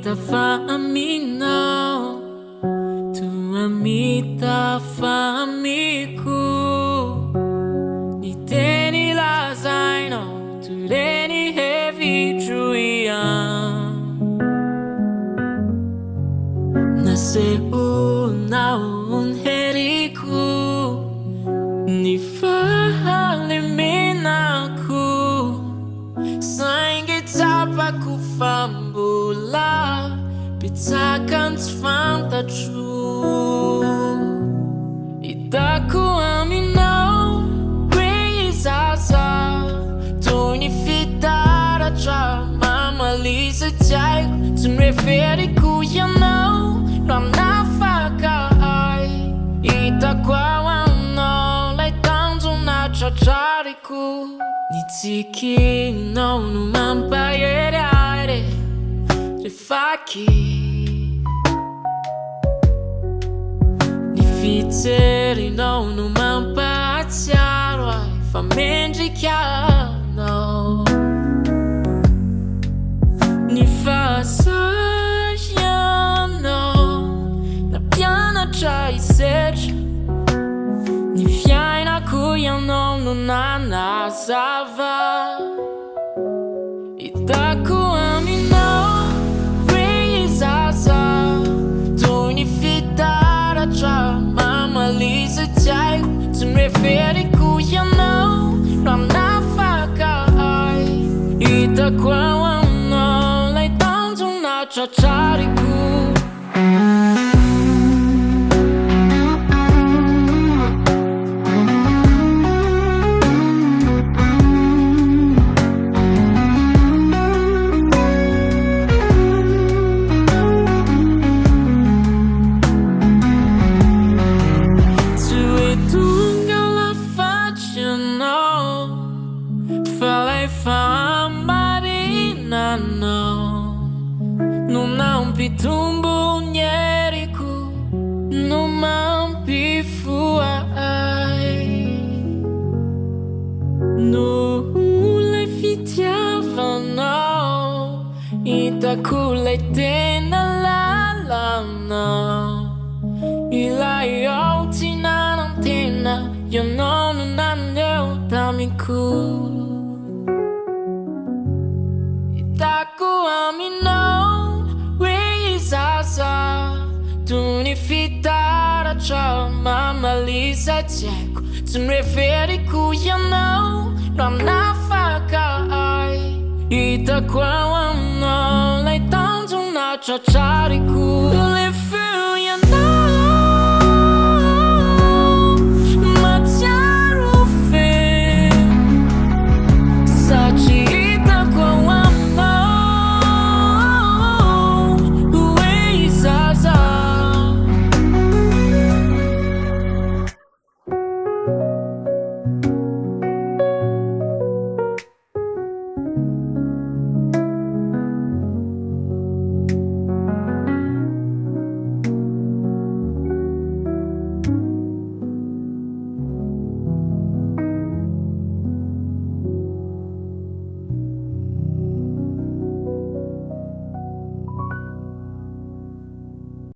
mitafa Aminao, tua mitafa amiko, ny teny lazainao, toleny hevitro ihany. Nasehonao ny heriko, ny fahalemenako, Saingy tsapako fa mbola betsaka tsy fantatro. Hitako Aminao, izaza toy ny fitaratra, mamalisa tsy haiko, tsy noheveriko ianao, no hanafaka. Hitako Aminao, ilay tanjona tratrarina, ny tsikinao no mampahery Rehefa ny fijerinao no mampahery fa mendrikanao, ny fahalemena na mpianatra isetra, ny fiainako ianao no nanazava. Hitako Aminao, izaza toy ny fitaratra, mamalisa tsy haiko, tsy noheveriko ianao, no hanafaka. Hitako Aminao, ilay tanjona tratrarina. No mampitombo ny heriko, no mampifoay, no ilay fitiavanao. Hitako ilay tena lalanao, ilay tsy nanantena, ianao no naneo tamiko. Hitako Aminao, izaza toy ny fitaratra, mamalisa tsy haiko, tsy noheveriko ianao, no hanafaka. Hitako Aminao, ilay tanjona tratrarina.